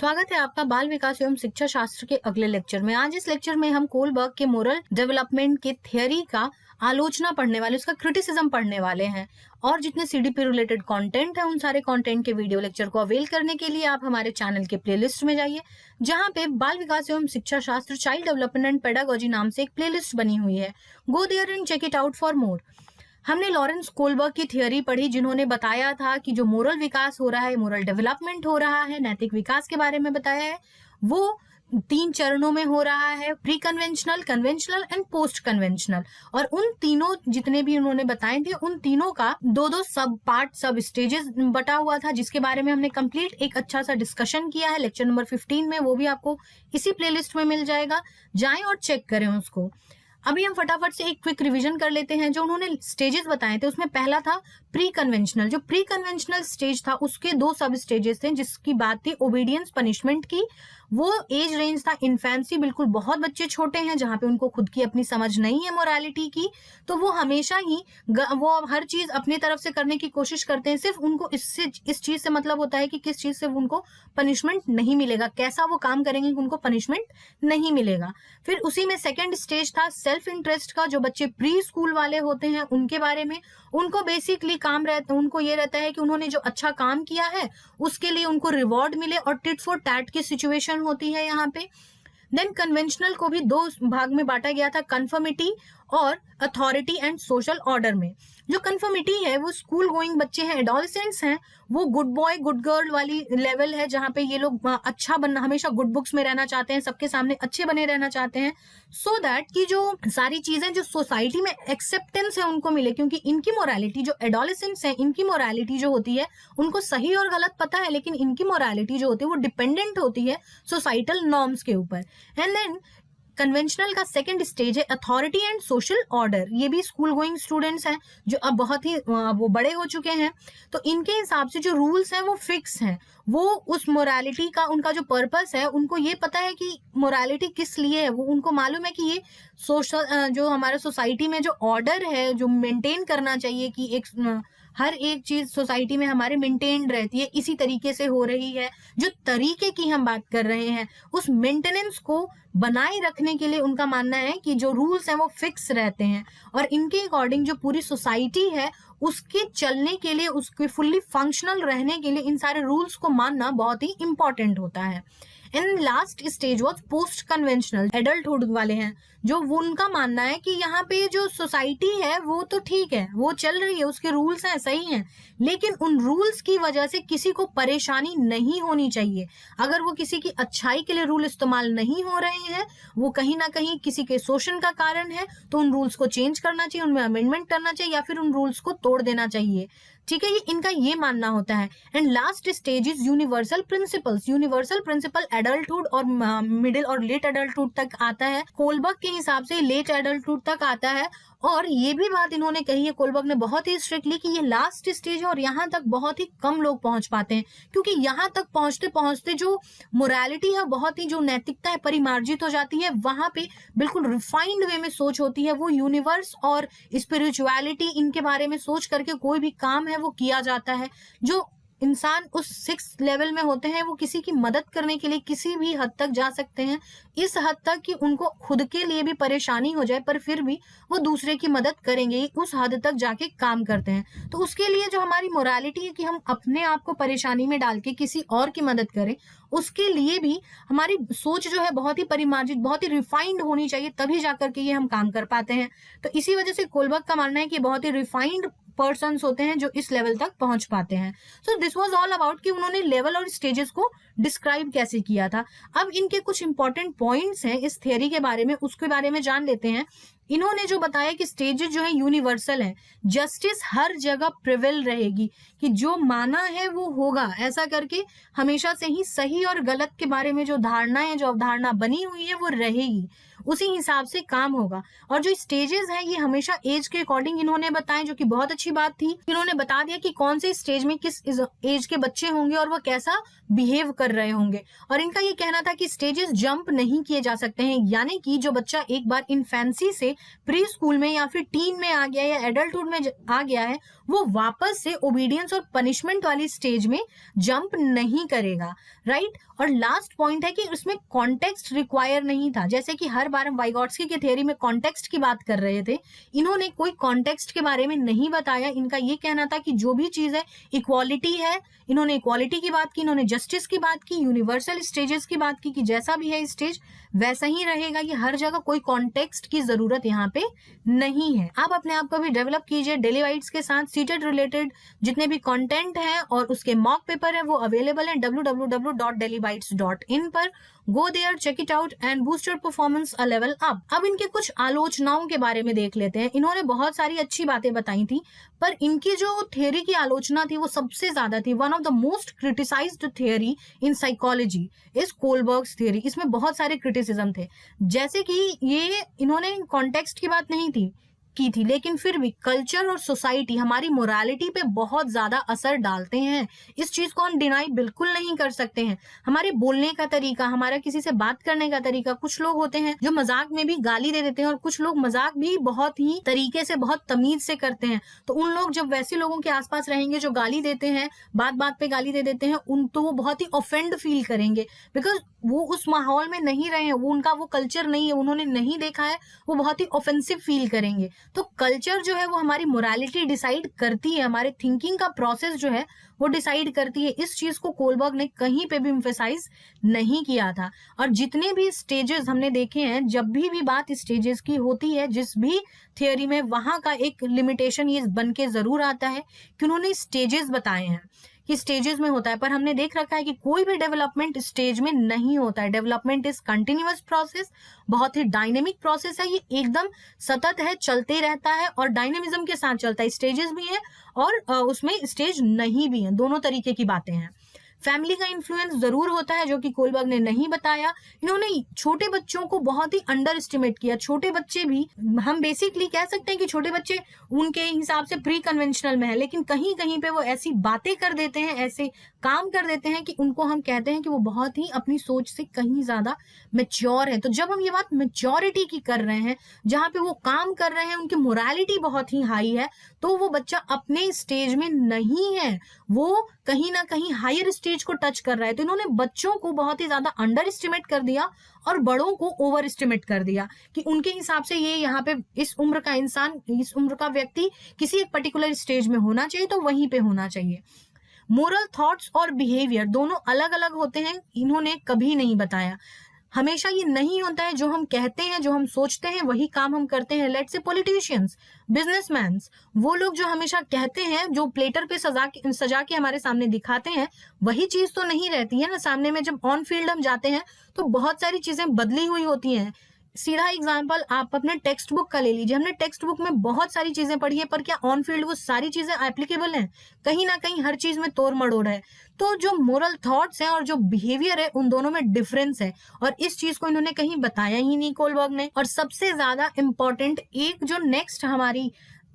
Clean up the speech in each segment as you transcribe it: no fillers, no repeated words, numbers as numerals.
स्वागत है आपका बाल विकास एवं शिक्षा शास्त्र के अगले लेक्चर में। आज इस लेक्चर में हम कोलबर्ग के मोरल डेवलपमेंट के थ्योरी का आलोचना पढ़ने वाले, उसका क्रिटिसिज्म पढ़ने वाले हैं। और जितने सीडीपी रिलेटेड कंटेंट है, उन सारे कंटेंट के वीडियो लेक्चर को अवेल करने के लिए आप हमारे चैनल के प्लेलिस्ट में जाइए, जहां पे बाल विकास एवं शिक्षा शास्त्र चाइल्ड डेवलपमेंट एंड पेडागोजी नाम से एक प्लेलिस्ट बनी हुई है। Go there and check it out for more. हमने लॉरेंस कोलबर्ग की थ्योरी पढ़ी, जिन्होंने बताया था कि जो मोरल विकास हो रहा है, मोरल डेवलपमेंट हो रहा है, नैतिक विकास के बारे में बताया है, वो 3 चरणों में हो रहा है, pre conventional, conventional and post conventional. और उन तीनों जितने भी उन्होंने बताए थे, उन तीनों का दो सब पार्ट, सब स्टेजेस बटा हुआ था, जिसके बारे में हमने कंप्लीट एक अच्छा सा डिस्कशन किया है लेक्चर नंबर 15 में। वो भी आपको इसी प्लेलिस्ट में मिल जाएगा, जाएं और चेक करें उसको। अभी हम फटाफट से एक क्विक रिवीजन कर लेते हैं। जो उन्होंने स्टेजेस बताए थे, उसमें पहला था प्री कन्वेंशनल। जो प्री कन्वेंशनल स्टेज था, उसके 2 सब स्टेजेस थे, जिसकी बात थी ओबीडियंस पनिशमेंट की। वो एज रेंज था इन्फेंसी, बिल्कुल बहुत बच्चे छोटे हैं, जहां पे उनको खुद की अपनी समझ नहीं है मोरालिटी की, तो वो हमेशा ही वो हर चीज अपनी तरफ से करने की कोशिश करते हैं। सिर्फ उनको इस चीज से मतलब होता है कि किस चीज से उनको पनिशमेंट नहीं मिलेगा, कैसा वो काम करेंगे कि उनको पनिशमेंट नहीं मिलेगा। फिर उसी में सेकेंड स्टेज था सेल्फ इंटरेस्ट का। जो बच्चे प्री स्कूल वाले होते हैं, उनके बारे में उनको बेसिकली काम रहता है, उनको ये रहता है कि उन्होंने जो अच्छा काम किया है उसके लिए उनको रिवॉर्ड मिले, और टिट फॉर टैट की सिचुएशन होती है यहाँ पे। देन कन्वेंशनल को भी 2 भाग में बांटा गया था, कन्फर्मिटी और अथॉरिटी एंड सोशल ऑर्डर में। जो कन्फर्मिटी है, वो स्कूल गोइंग बच्चे हैं, एडोलेसेंट्स हैं, वो गुड बॉय गुड गर्ल वाली लेवल है, जहां पे ये लोग अच्छा बनना, हमेशा गुड बुक्स में रहना चाहते हैं, सबके सामने अच्छे बने रहना चाहते हैं, सो दैट कि जो सारी चीजें जो सोसाइटी में एक्सेप्टेंस है उनको मिले। क्योंकि इनकी मोरालिटी, जो एडोलेसेंट्स हैं, इनकी मोरालिटी जो होती है, उनको सही और गलत पता है, लेकिन इनकी मोरालिटी जो होती है वो डिपेंडेंट होती है सोसाइटल नॉर्म्स के ऊपर। एंड देन कन्वेंशनल का सेकंड स्टेज है अथॉरिटी एंड सोशल ऑर्डर। ये भी स्कूल गोइंग स्टूडेंट्स हैं, जो अब बहुत ही वो बड़े हो चुके हैं, तो इनके हिसाब से जो रूल्स हैं वो फिक्स हैं। वो उस मोरालिटी का, उनका जो पर्पस है, उनको ये पता है कि मोरालिटी किस लिए है। वो उनको मालूम है कि ये सोशल, जो हमारे सोसाइटी में जो ऑर्डर है, जो मेंटेन करना चाहिए कि एक हर एक चीज सोसाइटी में हमारे मेंटेन्ड रहती है, इसी तरीके से हो रही है। जो तरीके की हम बात कर रहे हैं, उस मेंटेनेंस को बनाए रखने के लिए उनका मानना है कि जो रूल्स हैं वो फिक्स रहते हैं, और इनके अकॉर्डिंग जो पूरी सोसाइटी है उसके चलने के लिए, उसके फुल्ली फंक्शनल रहने के लिए इन सारे रूल्स को मानना बहुत ही इंपॉर्टेंट होता है। And last stage was post conventional, adulthood वाले हैं, जो वो उनका मानना है कि यहाँ पे जो सोसाइटी है वो तो ठीक है, वो चल रही है, उसके रूल्स हैं, सही हैं, लेकिन उन रूल्स की वजह से किसी को परेशानी नहीं होनी चाहिए। अगर वो किसी की अच्छाई के लिए रूल इस्तेमाल नहीं हो रहे हैं, वो कहीं ना कहीं किसी के शोषण का कारण है, तो उन रूल्स को चेंज करना चाहिए, उनमें अमेंडमेंट करना चाहिए, या फिर उन रूल्स को तोड़ देना चाहिए। ठीक है, ये इनका ये मानना होता है। And last stage is universal principles. Universal principle adulthood और मिडिल और लेट एडल्टहुड तक आता है। कोलबर्ग के हिसाब से लेट एडल्टहुड तक आता है, और ये भी बात इन्होंने कही है, कोलबर्ग ने बहुत ही स्ट्रिक्टली, कि ये लास्ट स्टेज है और यहाँ तक बहुत ही कम लोग पहुंच पाते हैं, क्योंकि यहाँ तक पहुंचते पहुंचते जो मोरालिटी है, बहुत ही जो नैतिकता है, परिमार्जित हो जाती है। वहां पे बिल्कुल रिफाइंड वे में सोच होती है, वो यूनिवर्स और स्पिरिचुअलिटी, इनके बारे में सोच करके कोई भी काम है वो किया जाता है। जो इंसान उस 6th लेवल में होते हैं, वो किसी की मदद करने के लिए किसी भी हद तक जा सकते हैं, इस हद तक कि उनको खुद के लिए भी परेशानी हो जाए, पर फिर भी वो दूसरे की मदद करेंगे, उस हद तक जाके काम करते हैं। तो उसके लिए जो हमारी मोरालिटी है कि हम अपने आप को परेशानी में डाल के किसी और की मदद करें, उसके लिए भी हमारी सोच जो है बहुत ही परिमार्जित, बहुत ही रिफाइंड होनी चाहिए, तभी जाकर के ये हम काम कर पाते हैं। तो इसी वजह से कोलबर्ग का मानना है कि बहुत ही रिफाइंड पर्सन्स होते हैं जो इस लेवल तक पहुंच पाते हैं। So this was all about कि उन्होंने लेवल और स्टेजेस को डिस्क्राइब कैसे किया था। अब इनके कुछ इंपॉर्टेंट पॉइंट्स हैं इस थ्योरी के बारे में, उसके बारे में जान लेते हैं। इन्होंने जो बताया कि स्टेजेस जो है यूनिवर्सल है, जस्टिस हर जगह प्रिवेल रहेगी, कि जो माना है वो होगा, ऐसा करके हमेशा से ही सही और गलत के बारे में जो धारणा है, जो अवधारणा बनी हुई है, वो रहेगी। उसी हिसाब से काम होगा। और जो स्टेजेस हैं ये हमेशा एज के अकॉर्डिंग इन्होंने बताए, जो कि बहुत अच्छी बात थी। इन्होंने बता दिया कि कौन से स्टेज में किस एज के बच्चे होंगे और वो कैसा बिहेव कर रहे होंगे। और इनका ये कहना था कि स्टेजेस जंप नहीं किए जा सकते हैं, यानी कि जो बच्चा एक बार इन्फेंसी से प्री स्कूल में या फिर टीन में आ गया या एडल्टहुड में आ गया है, वो वापस से ओबीडियंस और पनिशमेंट वाली स्टेज में जंप नहीं करेगा, राइट। और लास्ट पॉइंट है कि उसमें कॉन्टेक्स्ट रिक्वायर नहीं था। जैसे कि हर बार हम वाइगोट्स्की के थ्योरी में कॉन्टेक्स्ट की बात कर रहे थे, इन्होंने कोई कॉन्टेक्स्ट के बारे में नहीं बताया। इनका ये कहना था कि जो भी चीज है इक्वालिटी है, इन्होंने इक्वालिटी की बात की, इन्होंने जस्टिस की बात की, यूनिवर्सल स्टेजेस की बात की कि जैसा भी है स्टेज वैसा ही रहेगा, ये हर जगह कोई कॉन्टेक्स्ट की जरूरत यहाँ पे नहीं है। आप अपने आप को भी डेवलप कीजिए डेली वाइट्स के साथ। सीटेड रिलेटेड जितने भी कंटेंट हैं और उसके मॉक पेपर है वो अवेलेबल है www.dellybytes.in पर। Go there, check it out and boost your performance a level up. अब इनके कुछ आलोचनाओं के बारे में देख लेते हैं। इन्होंने बहुत सारी अच्छी बातें बताई थी, पर इनकी जो थ्योरी की आलोचना थी वो सबसे ज्यादा थी। One of the most criticised theory in psychology is Kohlberg's theory. इसमें बहुत सारे क्रिटिसिज्म थे, जैसे कि ये इन्होंने कॉन्टेक्स्ट की बात नहीं की थी, लेकिन फिर भी कल्चर और सोसाइटी हमारी मोरालिटी पे बहुत ज्यादा असर डालते हैं। इस चीज को हम डिनाई बिल्कुल नहीं कर सकते हैं। हमारे बोलने का तरीका, हमारा किसी से बात करने का तरीका, कुछ लोग होते हैं जो मजाक में भी गाली दे देते हैं और कुछ लोग मजाक भी बहुत ही तरीके से, बहुत तमीज से करते हैं। तो उन लोग जब वैसे लोगों के आसपास रहेंगे जो गाली देते हैं, बात बात पे गाली दे देते हैं, उन तो वो बहुत ही ऑफेंड फील करेंगे, बिकॉज वो उस माहौल में नहीं रहे हैं, वो उनका वो कल्चर नहीं है, उन्होंने नहीं देखा है, वो बहुत ही ऑफेंसिव फील करेंगे। तो कल्चर जो है वो हमारी मोरालिटी डिसाइड करती है, हमारे थिंकिंग का प्रोसेस जो है वो डिसाइड करती है। इस चीज को कोलबर्ग ने कहीं पे भी एम्फेसाइज नहीं किया था। और जितने भी स्टेजेस हमने देखे हैं, जब भी बात स्टेजेस की होती है जिस भी थियोरी में, वहां का एक लिमिटेशन ये बन के जरूर आता है कि उन्होंने स्टेजेस बताए हैं कि स्टेजेस में होता है, पर हमने देख रखा है कि कोई भी डेवलपमेंट स्टेज में नहीं होता है। डेवलपमेंट इज कंटिन्यूअस प्रोसेस, बहुत ही डायनेमिक प्रोसेस है, ये एकदम सतत है, चलते रहता है और डायनेमिज्म के साथ चलता है। स्टेजेस भी है और उसमें स्टेज नहीं भी है, दोनों तरीके की बातें हैं। फैमिली का इन्फ्लुएंस जरूर होता है, जो कि कोलबर्ग ने नहीं बताया। इन्होंने छोटे बच्चों को बहुत ही अंडर एस्टिमेट किया। छोटे बच्चे भी, हम बेसिकली कह सकते हैं कि छोटे बच्चे उनके हिसाब से प्री कन्वेंशनल में है, लेकिन कहीं कहीं पे वो ऐसी बातें कर देते हैं, ऐसे काम कर देते हैं कि उनको हम कहते हैं कि वो बहुत ही अपनी सोच से कहीं ज्यादा मेच्योर है। तो जब हम ये बात मेच्योरिटी की कर रहे हैं, जहाँ पे वो काम कर रहे हैं, उनकी मोरालिटी बहुत ही हाई है, तो वो बच्चा अपने स्टेज में नहीं है, वो कहीं ना कहीं हायर स्टेज को टच कर रहा है। तो इन्होंने बच्चों को बहुत ही ज्यादा अंडर एस्टिमेट कर दिया और बड़ों को ओवर एस्टिमेट कर दिया कि उनके हिसाब से ये यहाँ पे इस उम्र का इंसान, इस उम्र का व्यक्ति किसी एक पर्टिकुलर स्टेज में होना चाहिए तो वहीं पे होना चाहिए। मोरल थॉट्स और बिहेवियर दोनों अलग अलग होते हैं, इन्होंने कभी नहीं बताया। हमेशा ये नहीं होता है, जो हम कहते हैं, जो हम सोचते हैं, वही काम हम करते हैं। लेट्स से पॉलिटिशियंस, बिजनेसमैन, वो लोग जो हमेशा कहते हैं, जो प्लेटर पे सजा के हमारे सामने दिखाते हैं, वही चीज तो नहीं रहती है ना सामने में। जब ऑन फील्ड हम जाते हैं तो बहुत सारी चीजें बदली हुई होती हैं। सीधा एग्जाम्पल आप अपने टेक्स्ट बुक का ले लीजिए। हमने टेक्स्ट बुक में बहुत सारी चीजें पढ़ी है, पर क्या ऑन फील्ड वो सारी चीजें एप्लीकेबल हैं? कहीं ना कहीं हर चीज में तोड़ मड़ोड़ है। तो जो मोरल थॉट्स हैं और जो बिहेवियर है, उन दोनों में डिफरेंस है, और इस चीज को इन्होंने कहीं बताया ही नहीं कोलबर्ग ने। और सबसे ज्यादा इंपॉर्टेंट एक जो नेक्स्ट हमारी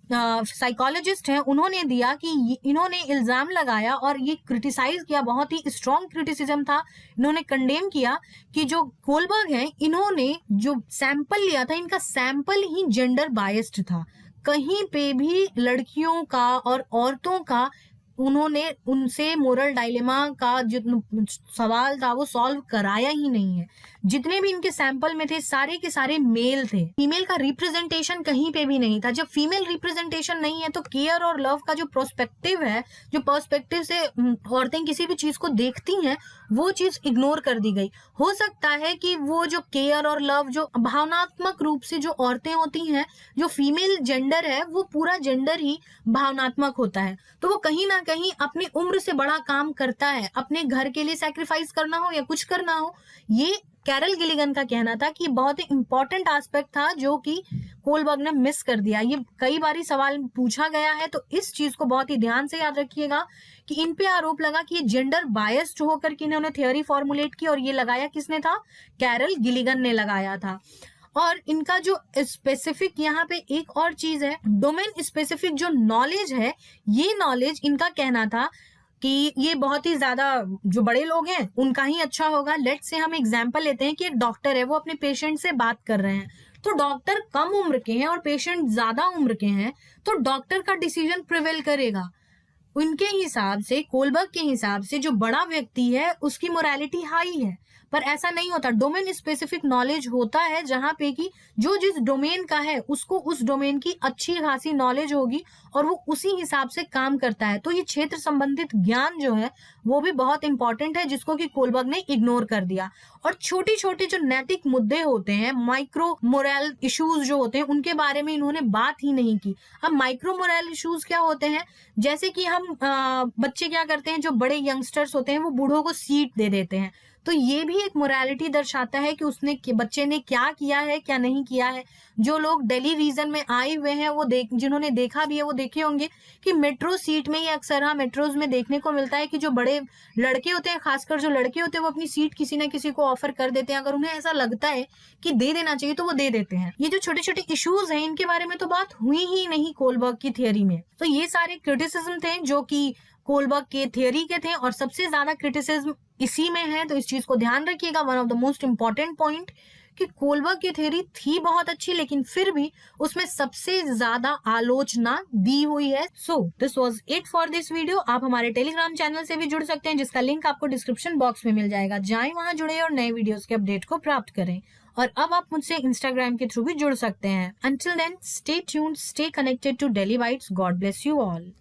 साइकोलॉजिस्ट हैं, उन्होंने दिया कि इन्होंने इल्जाम लगाया और ये क्रिटिसाइज किया, बहुत ही स्ट्रॉन्ग क्रिटिसिज्म था। इन्होंने कंडेम किया कि जो कोलबर्ग हैं, इन्होंने जो सैंपल लिया था, इनका सैंपल ही जेंडर बायस्ड था। कहीं पे भी लड़कियों का और औरतों का उन्होंने उनसे मोरल डायलेमा का जो सवाल था वो सॉल्व कराया ही नहीं है। जितने भी इनके सैंपल में थे सारे के सारे मेल थे, फीमेल का रिप्रेजेंटेशन कहीं पे भी नहीं था। जब फीमेल रिप्रेजेंटेशन नहीं है तो केयर और लव का जो प्रोस्पेक्टिव है, जो पर्सपेक्टिव से औरतें किसी भी चीज को देखती हैं, वो चीज इग्नोर कर दी गई। हो सकता है कि वो जो केयर और लव, जो भावनात्मक रूप से जो औरतें होती हैं, जो फीमेल जेंडर है, वो पूरा जेंडर ही भावनात्मक होता है, तो वो कहीं ना कहीं अपनी उम्र से बड़ा काम करता है, अपने घर के लिए सैक्रिफाइस करना हो या कुछ करना हो। ये कैरल गिलिगन का कहना था कि बहुत ही इंपॉर्टेंट एस्पेक्ट था जो कि कोलबर्ग ने मिस कर दिया। ये कई बारी सवाल पूछा गया है, तो इस चीज को बहुत ही ध्यान से याद रखिएगा कि इन पे आरोप लगा कि ये जेंडर बायस्ड होकर के इन्होंने थ्योरी फॉर्मुलेट की, और ये लगाया किसने था? कैरल गिलिगन ने लगाया था। और इनका जो स्पेसिफिक यहाँ पे एक और चीज है, डोमेन स्पेसिफिक जो नॉलेज है, ये नॉलेज इनका कहना था कि ये बहुत ही ज्यादा जो बड़े लोग हैं उनका ही अच्छा होगा। लेट से हम एग्जांपल लेते हैं कि एक डॉक्टर है, वो अपने पेशेंट से बात कर रहे हैं, तो डॉक्टर कम उम्र के हैं और पेशेंट ज्यादा उम्र के हैं, तो डॉक्टर का डिसीजन प्रिवेल करेगा। उनके हिसाब से, कोलबर्ग के हिसाब से, जो बड़ा व्यक्ति है उसकी मोरालिटी हाई है, पर ऐसा नहीं होता। डोमेन स्पेसिफिक नॉलेज होता है जहां पे कि जो जिस डोमेन का है उसको उस डोमेन की अच्छी खासी नॉलेज होगी और वो उसी हिसाब से काम करता है। तो ये क्षेत्र संबंधित ज्ञान जो है वो भी बहुत इंपॉर्टेंट है, जिसको कि कोलबर्ग ने इग्नोर कर दिया। और छोटी छोटी जो नैतिक मुद्दे होते हैं, माइक्रो मोरल इश्यूज जो होते हैं, उनके बारे में इन्होंने बात ही नहीं की। अब माइक्रो मोरल इश्यूज क्या होते हैं, जैसे कि हम बच्चे क्या करते हैं, जो बड़े यंगस्टर्स होते हैं वो बूढ़ों को सीट दे देते हैं, तो ये भी एक मोरालिटी दर्शाता है कि उसने बच्चे ने क्या किया है क्या नहीं किया है। जो लोग दिल्ली रीजन में आए हुए हैं वो जिन्होंने देखा भी है वो देखे होंगे कि मेट्रो सीट में ही अक्सर, हाँ, मेट्रोज में देखने को मिलता है कि जो बड़े लड़के होते हैं, खासकर जो लड़के होते हैं, वो अपनी सीट किसी ना किसी को ऑफर कर देते हैं। अगर उन्हें ऐसा लगता है कि दे देना चाहिए तो वो दे देते हैं। ये जो छोटे छोटे इश्यूज हैं इनके बारे में तो बात हुई ही नहीं कोलबर्ग की थियोरी में। तो ये सारे क्रिटिसिज्म थे जो कि कोलबर्ग के थियोरी के थे, और सबसे ज्यादा क्रिटिसिज्म इसी में है। तो इस चीज को ध्यान रखिएगा, one of the most important point, कि कोलबर्ग की थ्योरी थी बहुत अच्छी, लेकिन फिर भी उसमें सबसे ज्यादा आलोचना दी हुई है। So this was it for this video. आप हमारे टेलीग्राम चैनल से भी जुड़ सकते हैं, जिसका लिंक आपको डिस्क्रिप्शन बॉक्स में मिल जाएगा। जाएं, वहां जुड़े और नए वीडियोस के अपडेट को प्राप्त करें। और अब आप मुझसे इंस्टाग्राम के थ्रू भी जुड़ सकते हैं। Until then, stay tuned, stay connected to Daily Bytes. God bless you all.